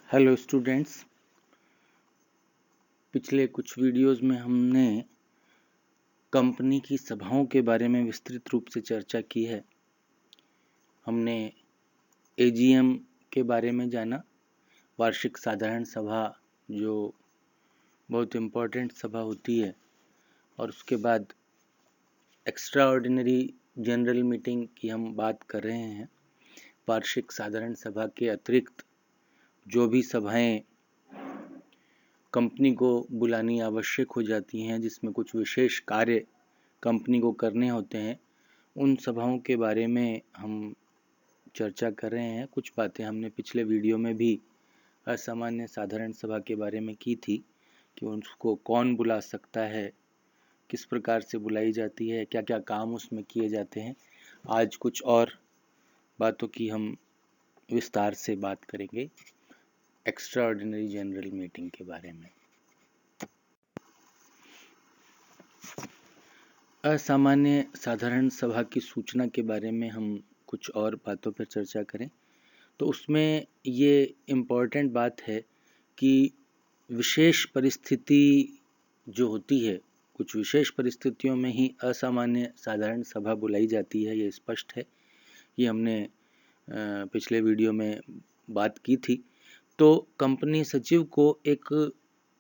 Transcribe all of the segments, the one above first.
Hello students, पिछले कुछ videos में हमने कंपनी की सभाओं के बारे में विस्तृत रूप से चर्चा की है। हमने एजीएम के बारे में जाना, वार्षिक साधारण सभा जो बहुत इम्पोर्टेंट सभा होती है, और उसके बाद एक्स्ट्रा ऑर्डिनरी जनरल मीटिंग की हम बात कर रहे हैं। वार्षिक साधारण सभा के अतिरिक्त जो भी सभाएं कंपनी को बुलानी आवश्यक हो जाती हैं, जिसमें कुछ विशेष कार्य कंपनी को करने होते हैं, उन सभाओं के बारे में हम चर्चा कर रहे हैं। कुछ बातें हमने पिछले वीडियो में भी असामान्य साधारण सभा के बारे में की थी कि उसको कौन बुला सकता है, किस प्रकार से बुलाई जाती है, क्या क्या काम उसमें किए जाते हैं। आज कुछ और बातों की हम विस्तार से बात करेंगे एक्स्ट्रा ऑर्डिनरी जनरल मीटिंग के बारे में। असामान्य साधारण सभा की सूचना के बारे में हम कुछ और बातों पर चर्चा करें तो उसमें ये इम्पोर्टेंट बात है कि विशेष परिस्थिति जो होती है, कुछ विशेष परिस्थितियों में ही असामान्य साधारण सभा बुलाई जाती है। ये स्पष्ट है, ये हमने पिछले वीडियो में बात की थी। तो कंपनी सचिव को एक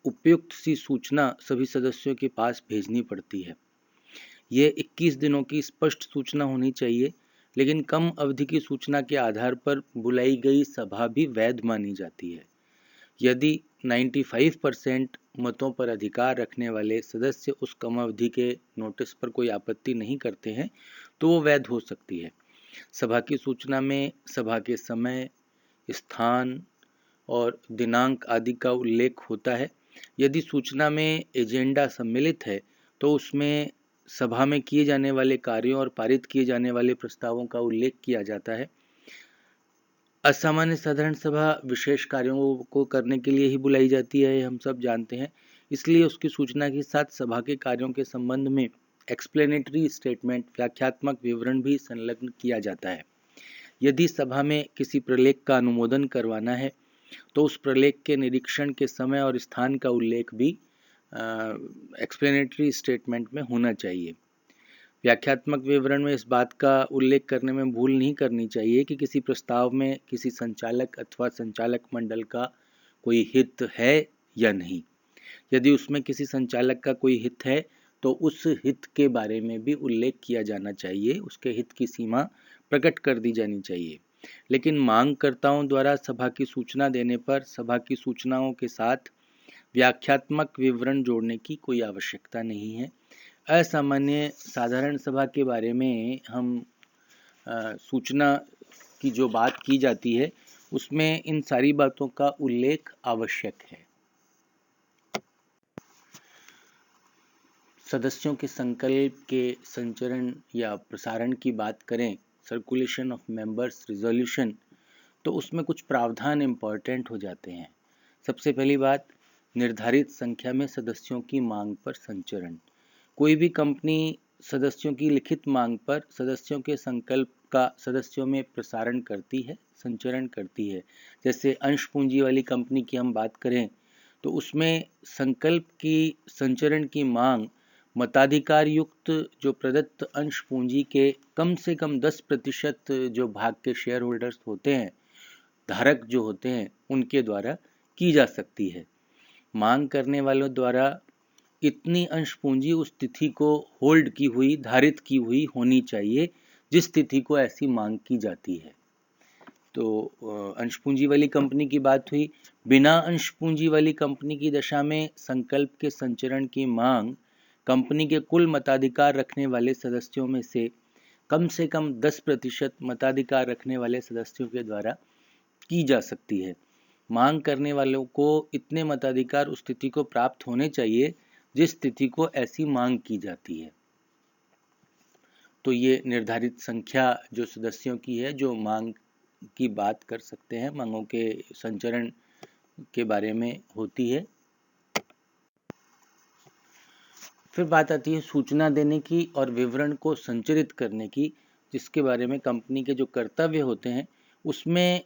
उपयुक्त सी सूचना सभी सदस्यों के पास भेजनी पड़ती है। ये 21 दिनों की स्पष्ट सूचना होनी चाहिए, लेकिन कम अवधि की सूचना के आधार पर बुलाई गई सभा भी वैध मानी जाती है। यदि 95% मतों पर अधिकार रखने वाले सदस्य उस कम अवधि के नोटिस पर कोई आपत्ति नहीं करते हैं तो वो वैध हो सकती है। सभा की सूचना में सभा के समय, स्थान और दिनांक आदि का उल्लेख होता है। यदि सूचना में एजेंडा सम्मिलित है तो उसमें सभा में किए जाने वाले कार्यों और पारित किए जाने वाले प्रस्तावों का उल्लेख किया जाता है। असामान्य साधारण सभा विशेष कार्यों को करने के लिए ही बुलाई जाती है, हम सब जानते हैं। इसलिए उसकी सूचना के साथ सभा के कार्यों के संबंध में एक्सप्लेनेटरी स्टेटमेंट, व्याख्यात्मक विवरण भी संलग्न किया जाता है। यदि सभा में किसी प्रलेख का अनुमोदन करवाना है तो उस प्रलेख के निरीक्षण के समय और स्थान का उल्लेख भी एक्सप्लेनेटरी स्टेटमेंट में होना चाहिए। व्याख्यात्मक विवरण में इस बात का उल्लेख करने में भूल नहीं करनी चाहिए कि किसी प्रस्ताव में किसी संचालक अथवा संचालक मंडल का कोई हित है या नहीं। यदि उसमें किसी संचालक का कोई हित है तो उस हित के बारे में भी उल्लेख किया जाना चाहिए, उसके हित की सीमा प्रकट कर दी जानी चाहिए। लेकिन मांगकर्ताओं द्वारा सभा की सूचना देने पर सभा की सूचनाओं के साथ व्याख्यात्मक विवरण जोड़ने की कोई आवश्यकता नहीं है। असामान्य साधारण सभा के बारे में हम सूचना की जो बात की जाती है उसमें इन सारी बातों का उल्लेख आवश्यक है। सदस्यों के संकल्प के संचरण या प्रसारण की बात करें, सर्कुलेशन ऑफ मेंबर्स रिजोल्यूशन, तो उसमें कुछ प्रावधान इम्पॉर्टेंट हो जाते हैं। सबसे पहली बात, निर्धारित संख्या में सदस्यों की मांग पर संचरण। कोई भी कंपनी सदस्यों की लिखित मांग पर सदस्यों के संकल्प का सदस्यों में प्रसारण करती है, संचरण करती है। जैसे अंश पूंजी वाली कंपनी की हम बात करें तो उसमें संकल्प की संचरण की मांग मताधिकार युक्त जो प्रदत्त अंश पूंजी के कम से कम 10% जो भाग के शेयर होल्डर्स होते हैं, धारक जो होते हैं, उनके द्वारा की जा सकती है। मांग करने वालों द्वारा इतनी अंश पूंजी उस तिथि को होल्ड की हुई, धारित की हुई होनी चाहिए जिस तिथि को ऐसी मांग की जाती है। तो अंश पूंजी वाली कंपनी की बात हुई। बिना अंश पूंजी वाली कंपनी की दशा में संकल्प के संचरण की मांग कंपनी के कुल मताधिकार रखने वाले सदस्यों में से कम 10% मताधिकार रखने वाले सदस्यों के द्वारा की जा सकती है। मांग करने वालों को इतने मताधिकार उस तिथि को प्राप्त होने चाहिए जिस तिथि को ऐसी मांग की जाती है। तो ये निर्धारित संख्या जो सदस्यों की है जो मांग की बात कर सकते हैं, मांगों के संचरण के बारे में होती है। फिर बात आती है सूचना देने की और विवरण को संचरित करने की, जिसके बारे में कंपनी के जो कर्तव्य होते हैं उसमें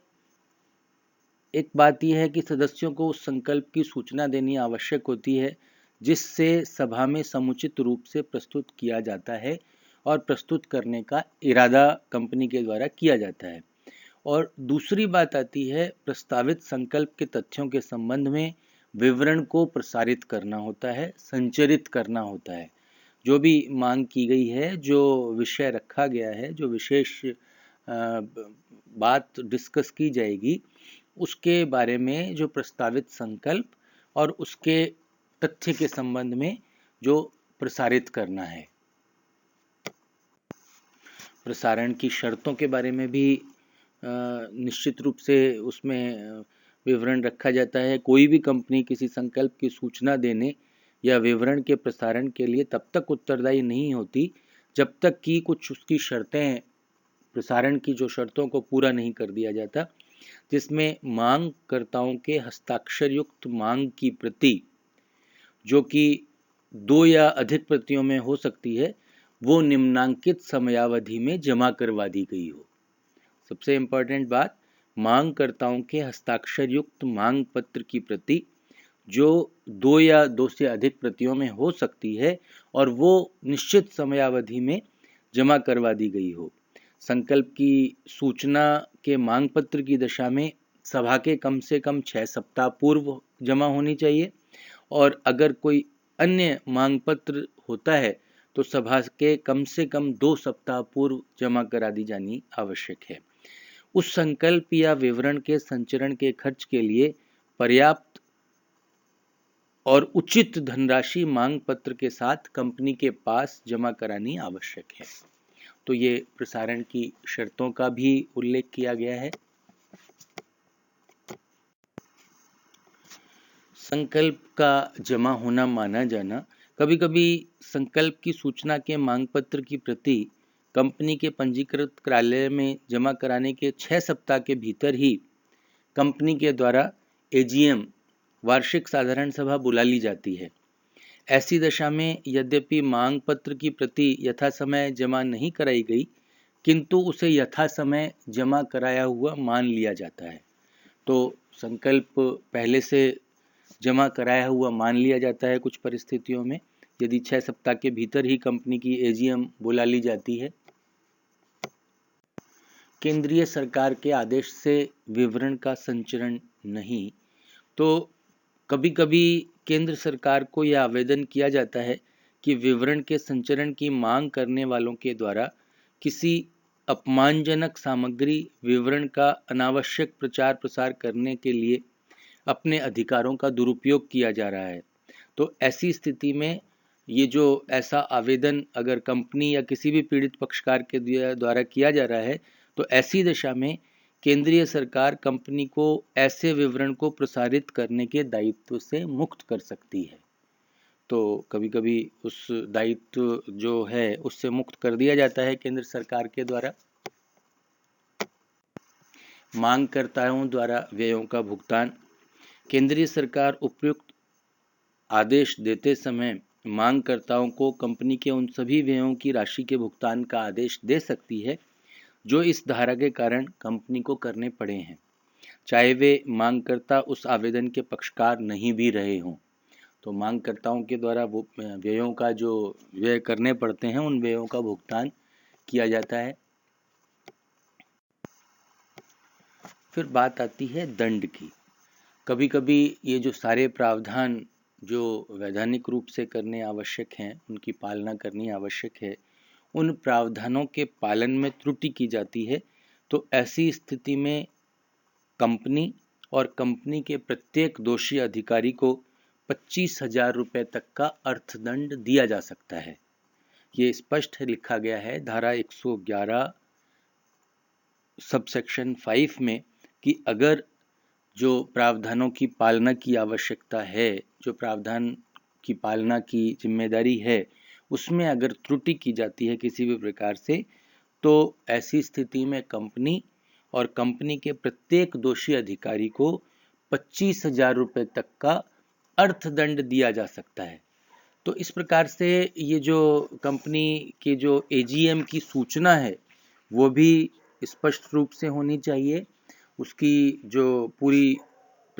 एक बात यह है कि सदस्यों को उस संकल्प की सूचना देनी आवश्यक होती है जिससे सभा में समुचित रूप से प्रस्तुत किया जाता है और प्रस्तुत करने का इरादा कंपनी के द्वारा किया जाता है। और दूसरी बात आती है प्रस्तावित संकल्प के तथ्यों के संबंध में विवरण को प्रसारित करना होता है, संचरित करना होता है। जो भी मांग की गई है, जो विषय रखा गया है, जो विशेष बात डिस्कस की जाएगी, उसके बारे में जो प्रस्तावित संकल्प और उसके तथ्य के संबंध में जो प्रसारित करना है। प्रसारण की शर्तों के बारे में भी निश्चित रूप से उसमें विवरण रखा जाता है। कोई भी कंपनी किसी संकल्प की सूचना देने या विवरण के प्रसारण के लिए तब तक उत्तरदायी नहीं होती जब तक कि कुछ उसकी शर्तें, प्रसारण की जो शर्तों को पूरा नहीं कर दिया जाता, जिसमें मांगकर्ताओं के हस्ताक्षर युक्त मांग की प्रति, जो कि 2 या अधिक प्रतियों में हो सकती है, वो निम्नांकित समयावधि में जमा करवा दी गई हो। सबसे इम्पोर्टेंट बात, मांगकर्ताओं के हस्ताक्षर युक्त मांग पत्र की प्रति जो 2 या 2 से अधिक प्रतियों में हो सकती है और वो निश्चित समयावधि में जमा करवा दी गई हो। संकल्प की सूचना के मांग पत्र की दशा में सभा के कम से कम 6 सप्ताह पूर्व जमा होनी चाहिए और अगर कोई अन्य मांग पत्र होता है तो सभा के कम से कम 2 सप्ताह पूर्व जमा करा दी जानी आवश्यक है। उस संकल्प या विवरण के संचरण के खर्च के लिए पर्याप्त और उचित धनराशि मांग पत्र के साथ कंपनी के पास जमा करानी आवश्यक है। तो ये प्रसारण की शर्तों का भी उल्लेख किया गया है। संकल्प का जमा होना माना जाना, कभी कभी संकल्प की सूचना के मांग पत्र की प्रति कंपनी के पंजीकृत कार्यालय में जमा कराने के 6 सप्ताह के भीतर ही कंपनी के द्वारा एजीएम, वार्षिक साधारण सभा बुला ली जाती है। ऐसी दशा में यद्यपि मांग पत्र की प्रति यथा समय जमा नहीं कराई गई, किंतु उसे यथा समय जमा कराया हुआ मान लिया जाता है। तो संकल्प पहले से जमा कराया हुआ मान लिया जाता है कुछ परिस्थितियों में, यदि 6 सप्ताह के भीतर ही कंपनी की एजीएम बुला ली जाती है। केंद्रीय सरकार के आदेश से विवरण का संचरण नहीं, तो कभी कभी केंद्र सरकार को यह आवेदन किया जाता है कि विवरण के संचरण की मांग करने वालों के द्वारा किसी अपमानजनक सामग्री विवरण का अनावश्यक प्रचार प्रसार करने के लिए अपने अधिकारों का दुरुपयोग किया जा रहा है। तो ऐसी स्थिति में ये जो ऐसा आवेदन अगर कंपनी या किसी भी पीड़ित पक्षकार के द्वारा किया जा रहा है, तो ऐसी दशा में केंद्रीय सरकार कंपनी को ऐसे विवरण को प्रसारित करने के दायित्व से मुक्त कर सकती है। तो कभी कभी उस दायित्व जो है उससे मुक्त कर दिया जाता है केंद्र सरकार के द्वारा। मांगकर्ताओं द्वारा व्ययों का भुगतान, केंद्रीय सरकार उपयुक्त आदेश देते समय मांगकर्ताओं को कंपनी के उन सभी व्ययों की राशि के भुगतान का आदेश दे सकती है जो इस धारा के कारण कंपनी को करने पड़े हैं, चाहे वे मांगकर्ता उस आवेदन के पक्षकार नहीं भी रहे हों। तो मांगकर्ताओं के द्वारा वो व्ययों का जो व्यय करने पड़ते हैं, उन व्ययों का भुगतान किया जाता है। फिर बात आती है दंड की। कभी कभी ये जो सारे प्रावधान जो वैधानिक रूप से करने आवश्यक हैं, उनकी पालना करनी आवश्यक है, उन प्रावधानों के पालन में त्रुटि की जाती है, तो ऐसी स्थिति में कंपनी और कंपनी के प्रत्येक दोषी अधिकारी को 25,000 रुपये तक का अर्थदंड दिया जा सकता है। ये स्पष्ट लिखा गया है धारा 111 सबसेक्शन 5 में कि अगर जो प्रावधानों की पालना की आवश्यकता है, जो प्रावधान की पालना की जिम्मेदारी है, उसमें अगर त्रुटि की जाती है किसी भी प्रकार से, तो ऐसी स्थिति में कंपनी और कंपनी के प्रत्येक दोषी अधिकारी को 25,000 रुपये तक का अर्थदंड दिया जा सकता है। तो इस प्रकार से ये जो कंपनी के जो एजीएम की सूचना है वो भी स्पष्ट रूप से होनी चाहिए, उसकी जो पूरी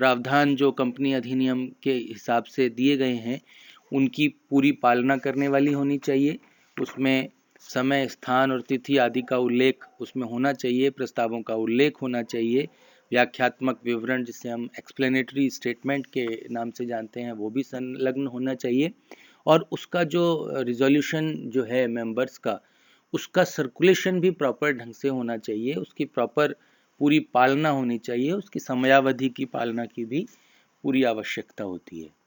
प्रावधान जो कंपनी अधिनियम के हिसाब से दिए गए हैं उनकी पूरी पालना करने वाली होनी चाहिए। उसमें समय, स्थान और तिथि आदि का उल्लेख उसमें होना चाहिए, प्रस्तावों का उल्लेख होना चाहिए, व्याख्यात्मक विवरण जिसे हम एक्सप्लेनेटरी स्टेटमेंट के नाम से जानते हैं वो भी संलग्न होना चाहिए, और उसका जो रिजोल्यूशन जो है मेंबर्स का, उसका सर्कुलेशन भी प्रॉपर ढंग से होना चाहिए, उसकी प्रॉपर पूरी पालना होनी चाहिए, उसकी समयावधि की पालना की भी पूरी आवश्यकता होती है।